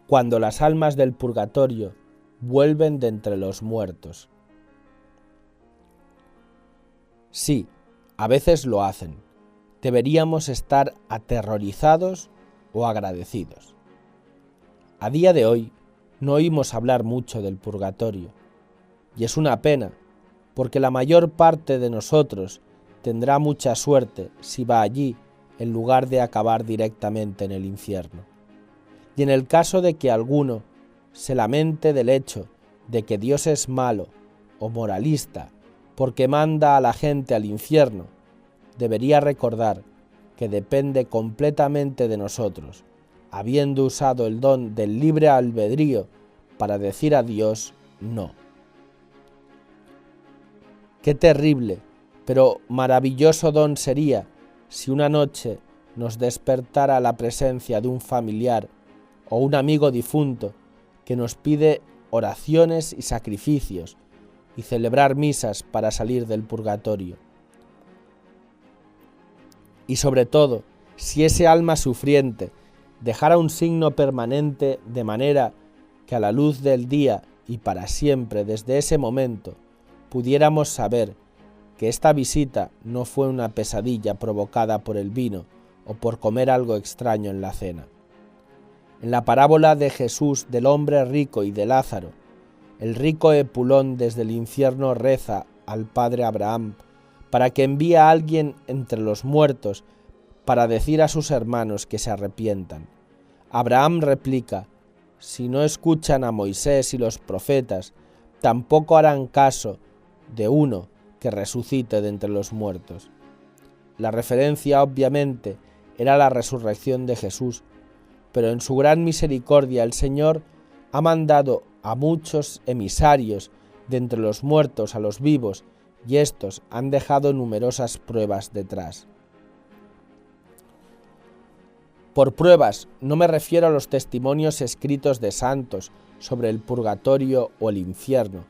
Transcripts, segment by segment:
cuando las almas del purgatorio vuelven de entre los muertos. Sí, a veces lo hacen. Deberíamos estar aterrorizados o agradecidos. A día de hoy no oímos hablar mucho del purgatorio, y es una pena, porque la mayor parte de nosotros tendrá mucha suerte si va allí en lugar de acabar directamente en el infierno. Y en el caso de que alguno se lamente del hecho de que Dios es malo o moralista porque manda a la gente al infierno, debería recordar que depende completamente de nosotros, habiendo usado el don del libre albedrío para decir a Dios no. Qué terrible, pero maravilloso don sería si una noche nos despertara la presencia de un familiar o un amigo difunto que nos pide oraciones y sacrificios y celebrar misas para salir del purgatorio. Y sobre todo, si ese alma sufriente dejara un signo permanente de manera que a la luz del día y para siempre desde ese momento pudiéramos saber que esta visita no fue una pesadilla provocada por el vino o por comer algo extraño en la cena. En la parábola de Jesús del hombre rico y de Lázaro, el rico Epulón desde el infierno reza al padre Abraham para que envíe a alguien entre los muertos para decir a sus hermanos que se arrepientan. Abraham replica: si no escuchan a Moisés y los profetas, tampoco harán caso de uno que resucite de entre los muertos. La referencia, obviamente, era la resurrección de Jesús, pero en su gran misericordia el Señor ha mandado a muchos emisarios de entre los muertos a los vivos, y estos han dejado numerosas pruebas detrás. Por pruebas no me refiero a los testimonios escritos de santos sobre el purgatorio o el infierno,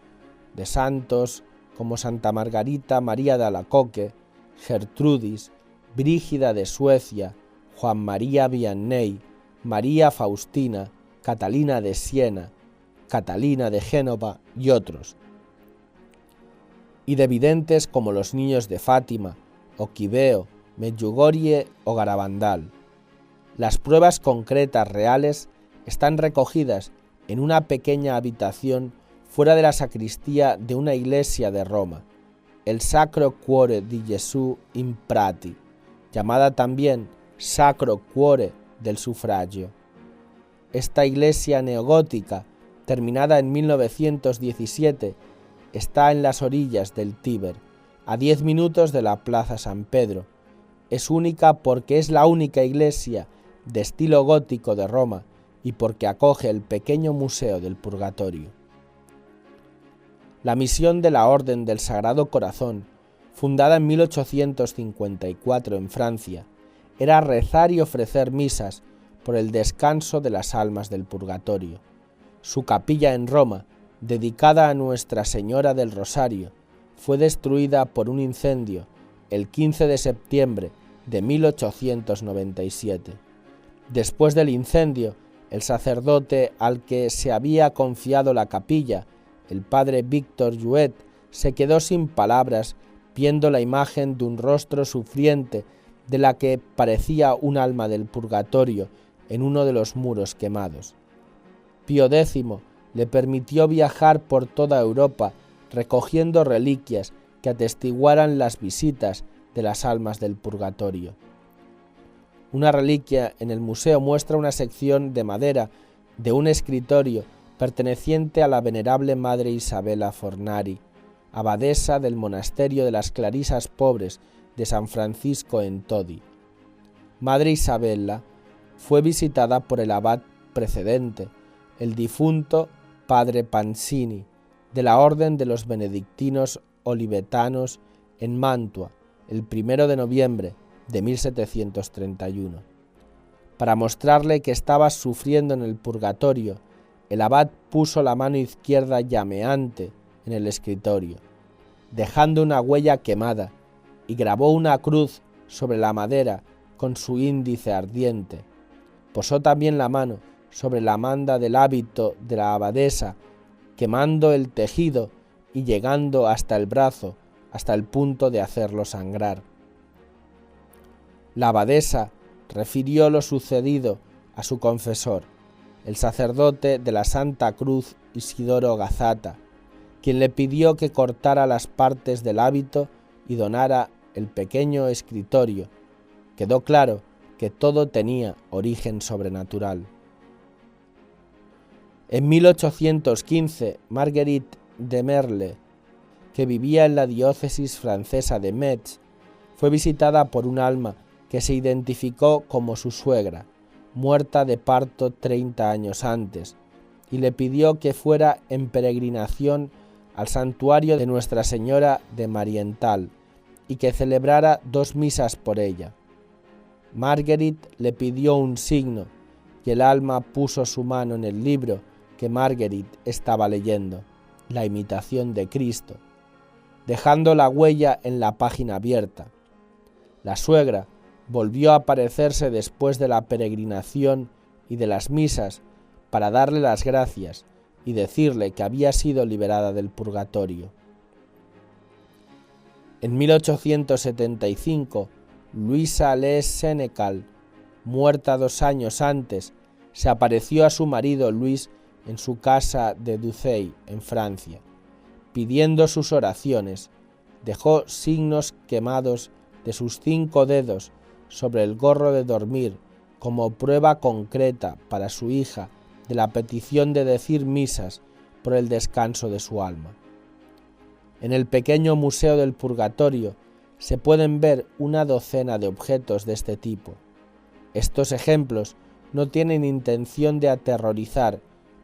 de santos como Santa Margarita María de Alacoque, Gertrudis, Brígida de Suecia, Juan María Vianney, María Faustina, Catalina de Siena, Catalina de Génova y otros, y de videntes como los niños de Fátima, Oquibeo, Medjugorje o Garabandal. Las pruebas concretas reales están recogidas en una pequeña habitación fuera de la sacristía de una iglesia de Roma, el Sacro Cuore di Gesù in Prati, llamada también Sacro Cuore del Sufragio. Esta iglesia neogótica, terminada en 1917, está en las orillas del Tíber, a 10 minutos de la Plaza San Pedro. Es única porque es la única iglesia de estilo gótico de Roma y porque acoge el pequeño museo del Purgatorio. La misión de la Orden del Sagrado Corazón, fundada en 1854 en Francia, era rezar y ofrecer misas por el descanso de las almas del purgatorio. Su capilla en Roma, dedicada a Nuestra Señora del Rosario, fue destruida por un incendio el 15 de septiembre de 1897. Después del incendio, el sacerdote al que se había confiado la capilla, el padre Víctor Jouet, se quedó sin palabras viendo la imagen de un rostro sufriente de la que parecía un alma del purgatorio en uno de los muros quemados. Pío X le permitió viajar por toda Europa recogiendo reliquias que atestiguaran las visitas de las almas del purgatorio. Una reliquia en el museo muestra una sección de madera de un escritorio perteneciente a la venerable Madre Isabella Fornari, abadesa del monasterio de las Clarisas Pobres de San Francisco en Todi. Madre Isabella fue visitada por el abad precedente, el difunto padre Pansini, de la Orden de los Benedictinos Olivetanos en Mantua, el 1 de noviembre de 1731. Para mostrarle que estaba sufriendo en el purgatorio, el abad puso la mano izquierda llameante en el escritorio, dejando una huella quemada, y grabó una cruz sobre la madera con su índice ardiente. Posó también la mano sobre la manda del hábito de la abadesa, quemando el tejido y llegando hasta el brazo, hasta el punto de hacerlo sangrar. La abadesa refirió lo sucedido a su confesor, el sacerdote de la Santa Cruz Isidoro Gazata, quien le pidió que cortara las partes del hábito y donara el pequeño escritorio. Quedó claro que todo tenía origen sobrenatural. En 1815, Marguerite de Merle, que vivía en la diócesis francesa de Metz, fue visitada por un alma que se identificó como su suegra, muerta de parto 30 años antes, y le pidió que fuera en peregrinación al santuario de Nuestra Señora de Marienthal y que celebrara 2 misas por ella. Marguerite le pidió un signo y el alma puso su mano en el libro que Marguerite estaba leyendo, La imitación de Cristo, dejando la huella en la página abierta. La suegra volvió a aparecerse después de la peregrinación y de las misas para darle las gracias y decirle que había sido liberada del purgatorio. En 1875, Luisa Les Sénécal, muerta 2 años antes, se apareció a su marido Luis en su casa de Dutheil, en Francia, pidiendo sus oraciones. Dejó signos quemados de sus 5 dedos sobre el gorro de dormir como prueba concreta para su hija de la petición de decir misas por el descanso de su alma. En el pequeño Museo del Purgatorio se pueden ver una docena de objetos de este tipo. Estos ejemplos no tienen intención de aterrorizar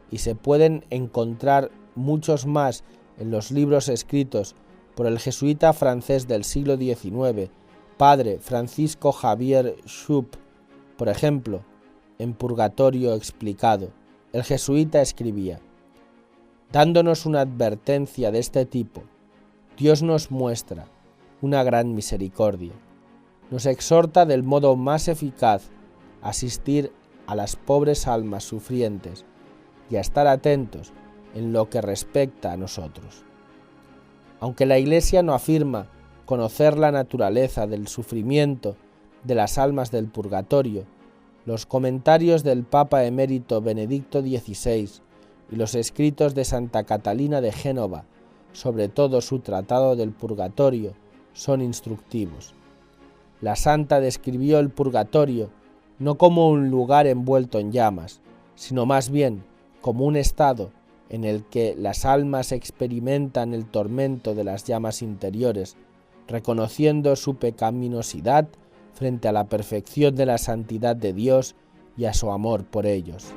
y se pueden encontrar muchos más en los libros escritos por el jesuita francés del siglo XIX, padre Francisco Javier Schupp. Por ejemplo, en Purgatorio explicado, el jesuita escribía: dándonos una advertencia de este tipo, Dios nos muestra una gran misericordia. Nos exhorta del modo más eficaz a asistir a las pobres almas sufrientes y a estar atentos en lo que respecta a nosotros. Aunque la Iglesia no afirma conocer la naturaleza del sufrimiento de las almas del purgatorio, los comentarios del Papa emérito Benedicto XVI y los escritos de Santa Catalina de Génova, sobre todo su Tratado del Purgatorio, son instructivos. La santa describió el purgatorio no como un lugar envuelto en llamas, sino más bien como un estado en el que las almas experimentan el tormento de las llamas interiores, reconociendo su pecaminosidad frente a la perfección de la santidad de Dios y a su amor por ellos.